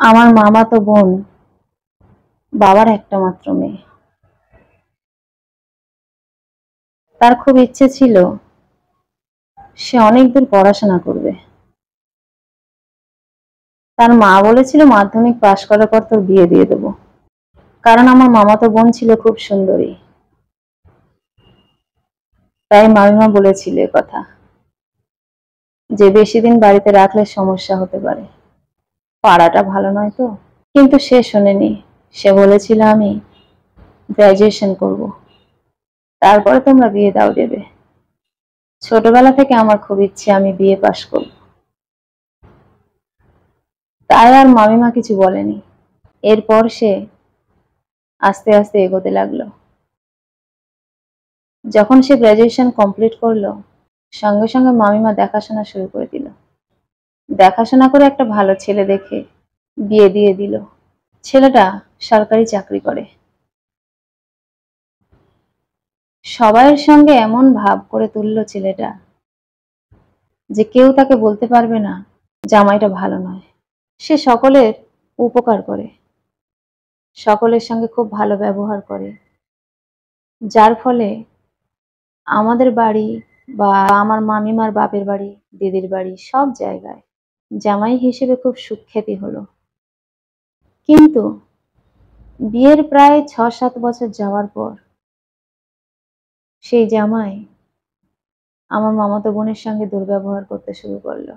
আমার মামাতো বোন বাবার একটা মাত্র মেয়ে। তার খুব ইচ্ছে ছিল সে অনেক দূর পড়াশোনা করবে। তার মা বলেছিল মাধ্যমিক পাশ করার পর তোর বিয়ে দিয়ে দেবো, কারণ আমার মামাতো বোন ছিল খুব সুন্দরী। তাই মামিমা বলেছিল এ কথা, যে বেশি দিন বাড়িতে রাখলে সমস্যা হতে পারে, পাড়াটা ভালো নয় তো। কিন্তু সে শোনেনি। সে বলেছিল আমি গ্রাজুয়েশন করব, তারপরে তোমরা বিয়ে দাও দেবে। ছোটবেলা থেকে আমার খুব ইচ্ছে আমি বিয়ে পাশ করব, তাই আর মামিমা কিছু বলেনি। এরপর সে আস্তে আস্তে এগোতে লাগলো। যখন সে গ্রাজুয়েশন কমপ্লিট করলো, সঙ্গে সঙ্গে মামিমা দেখাশোনা শুরু করে দিল। দেখাশোনা করে একটা ভালো ছেলে দেখে বিয়ে দিয়ে দিল। ছেলেটা সরকারি চাকরি করে। সবাইয়ের সঙ্গে এমন ভাব করে তুললো ছেলেটা যে কেউ তাকে বলতে পারবে না জামাইটা ভালো নয়। সে সকলের উপকার করে, সকলের সঙ্গে খুব ভালো ব্যবহার করে, যার ফলে আমাদের বাড়ি বা আমার মামিমার বাপের বাড়ি, দিদির বাড়ি, সব জায়গায় জামাই হিসেবে খুব সুখ্যাতি হলো। কিন্তু বিয়ের প্রায় ৬-৭ বছর যাওয়ার পর সেই জামাই আমার মামাতো বোনের সঙ্গে দুর্ব্যবহার করতে শুরু করলো।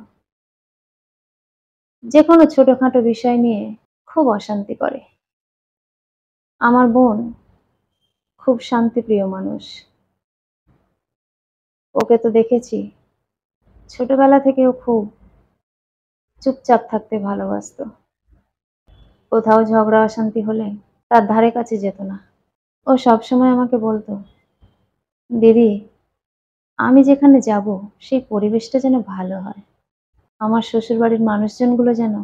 যে কোনো ছোটখাটো বিষয় নিয়ে খুব অশান্তি করে। আমার বোন খুব শান্তিপ্রিয় মানুষ। ওকে তো দেখেছি ছোটবেলা থেকেও খুব চুপচাপ থাকতে ভালোবাসতো। কোথাও ঝগড়া অশান্তি হলে তার ধারে কাছে যেত না। ও সবসময় আমাকে বলতো, দিদি আমি যেখানে যাব সেই পরিবেশটা যেন ভালো হয়, আমার শ্বশুর বাড়ির মানুষজনগুলো যেন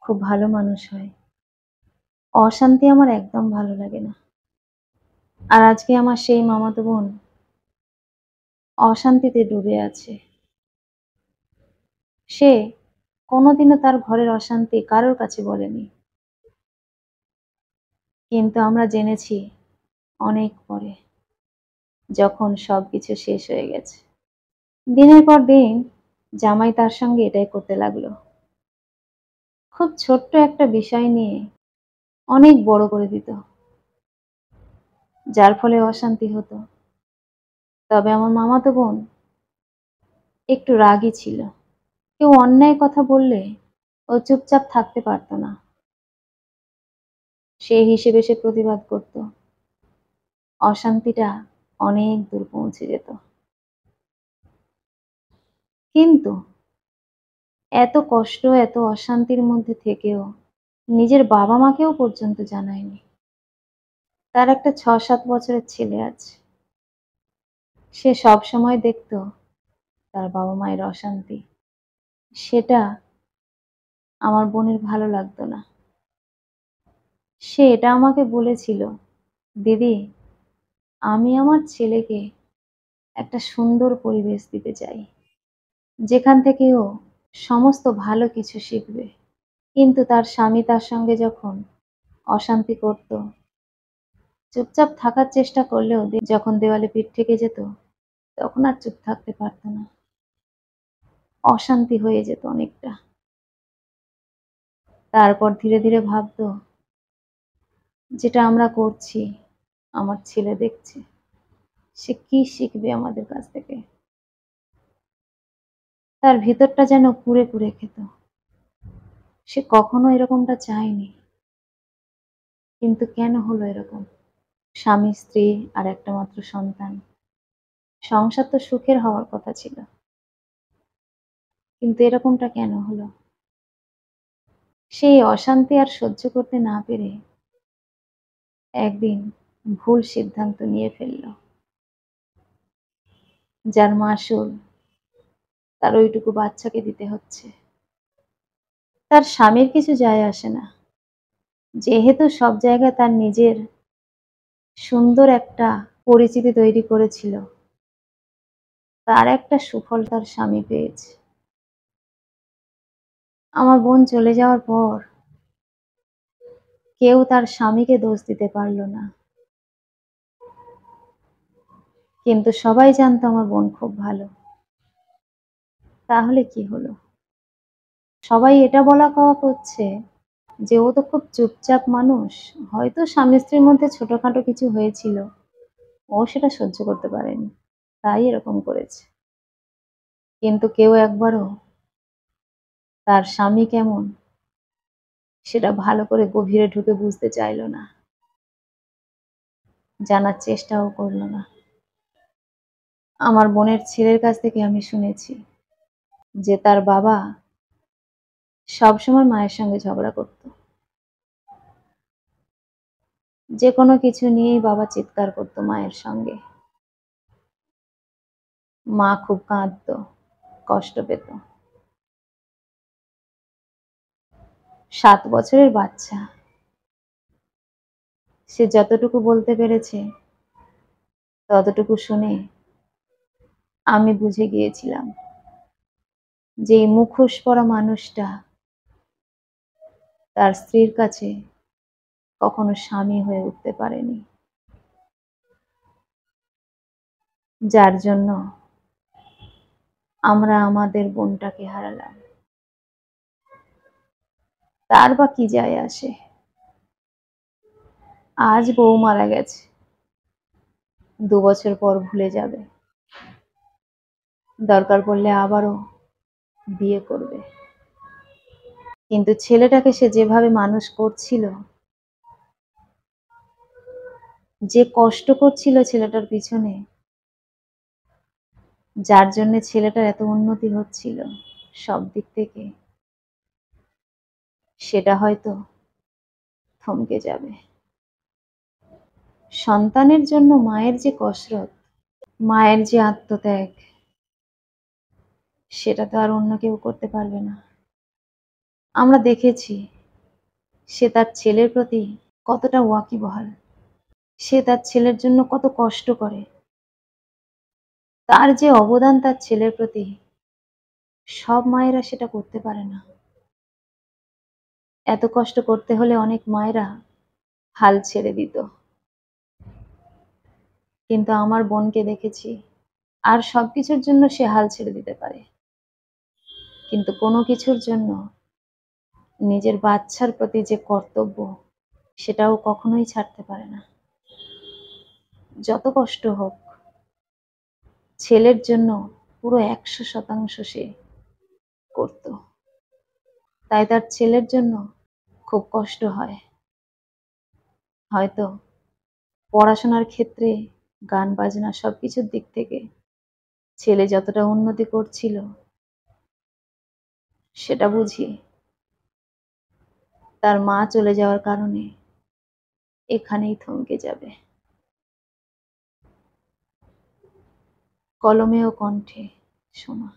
খুব ভালো মানুষ হয়, অশান্তি আমার একদম ভালো লাগে না। আর আজকে আমার সেই মামাতো বোন অশান্তিতে ডুবে আছে। সে কোনোদিনও তার ঘরের অশান্তি কারোর কাছে বলেনি, কিন্তু আমরা জেনেছি অনেক পরে, যখন সবকিছু শেষ হয়ে গেছে। দিনের পর দিন জামাই তার সঙ্গে এটাই করতে লাগলো। খুব ছোট্ট একটা বিষয় নিয়ে অনেক বড় করে দিত, যার ফলে অশান্তি হতো। তবে আমার মামাতো বোন একটু রাগী ছিল। কেউ অন্যায় কথা বললে ও চুপচাপ থাকতে পারতো না। সেই হিসেবে সে প্রতিবাদ করত। অশান্তিটা অনেক দূর পৌঁছে যেত। কিন্তু এত কষ্ট, এত অশান্তির মধ্যে থেকেও নিজের বাবা মাকেও পর্যন্ত জানায়নি। তার একটা ৬-৭ বছরের ছেলে আছে। সে সব সময় দেখতো তার বাবা মায়ের অশান্তি। সেটা আমার বোনের ভালো লাগতো না। সে এটা আমাকে বলেছিল, দিদি আমি আমার ছেলেকে একটা সুন্দর পরিবেশ দিতে চাই, যেখান থেকে ও সমস্ত ভালো কিছু শিখবে। কিন্তু তার স্বামী তার সঙ্গে যখন অশান্তি করত, চুপচাপ থাকার চেষ্টা করলেও যখন দেওয়ালে পিঠ থেকে যেত, তখন আর চুপ থাকতে পারতো না। অশান্তি হয়ে যেত অনেকটা। তারপর ধীরে ধীরে ভাবতো, যেটা আমরা করছি আমার ছেলে দেখছে, সে কি শিখবে আমাদের কাছ থেকে। তার ভিতরটা যেন কুড়ে কুড়ে খেত। সে কখনো এরকমটা চায়নি, কিন্তু কেন হলো এরকম? স্বামী স্ত্রী আর একটা মাত্র সন্তান, সংসার তো সুখের হওয়ার কথা ছিল, কিন্তু এরকমটা কেন হলো? সেই অশান্তি আর সহ্য করতে না পেরে একদিন ভুল সিদ্ধান্ত নিয়ে ফেলল, যার মাসুল তার ওইটুকু বাচ্চাকে দিতে হচ্ছে। তার স্বামীর কিছু যায় আসে না, যেহেতু সব জায়গায় তার নিজের সুন্দর একটা পরিচিতি তৈরি করেছিল, তার একটা সুফল তার স্বামী পেয়েছে। আমার বোন চলে যাওয়ার পর কেউ তার স্বামীকে দোষ দিতে পারল না, কিন্তু সবাই জানতো আমার বোন খুব ভালো। তাহলে কি হলো? সবাই এটা বলা কওয়া করছে যে ও তো খুব চুপচাপ মানুষ, হয়তো স্বামী স্ত্রীর মধ্যে ছোটখাটো কিছু হয়েছিল, ও সেটা সহ্য করতে পারেনি, তাই এরকম করেছে। কিন্তু কেউ একবারও তার স্বামী কেমন সেটা ভালো করে গভীরে ঢুকে বুঝতে চাইলো না, জানার চেষ্টাও করলো না। আমার বোনের ছেলের কাছ থেকে আমি শুনেছি যে তার বাবা সবসময় মায়ের সঙ্গে ঝগড়া করত। যে কোনো কিছু নিয়েই বাবা চিৎকার করত মায়ের সঙ্গে। মা খুব কাঁদতো, কষ্ট পেত। 7 বছরের বাচ্চা, সে যতটুকু বলতে পেরেছে ততটুকু শুনে আমি বুঝে গিয়েছিলাম যে এই মুখোশ পরা মানুষটা তার স্ত্রীর কাছে কখনো স্বামী হয়ে উঠতে পারেনি, যার জন্য আমরা আমাদের বোনটাকে হারালাম। তার বা কি যায় আসে? আজ বউ মারা গেছে, 2 বছর পর ভুলে যাবে, দরকার পড়লে আবারও বিয়ে করবে। কিন্তু ছেলেটাকে সে যেভাবে মানুষ করছিল, যে কষ্ট করছিল ছেলেটার পিছনে, যার জন্য ছেলেটার এত উন্নতি হচ্ছিল সব দিক থেকে, সেটা হয়তো থমকে যাবে। সন্তানের জন্য মায়ের যে কসরত, মায়ের যে আত্মত্যাগ, সেটা তো আর অন্য কেউ করতে পারবে না। আমরা দেখেছি সে তার ছেলের প্রতি কতটা ওয়াকিবহাল, সে তার ছেলের জন্য কত কষ্ট করে। তার যে অবদান তার ছেলের প্রতি, সব মায়েরা সেটা করতে পারে না। এত কষ্ট করতে হলে অনেক মায়েরা হাল ছেড়ে দিত, কিন্তু আমার বোনকে দেখেছি আর সবকিছুর জন্য সে হাল ছেড়ে দিতে পারে, কিন্তু কোনো কিছুর জন্য নিজের বাচ্চার প্রতি যে কর্তব্য সেটাও কখনোই ছাড়তে পারে না। যত কষ্ট হোক, ছেলের জন্য পুরো 100% সে করত। তাই তার ছেলের জন্য খুব কষ্ট হয়, হয়তো পড়াশোনার ক্ষেত্রে, গান বাজনা সবকিছুর দিক থেকে ছেলে যতটা উন্নতি করছিল, সেটা বুঝি তার মা চলে যাওয়ার কারণে এখানেই থমকে যাবে। কলমে ও কণ্ঠে, সোমা।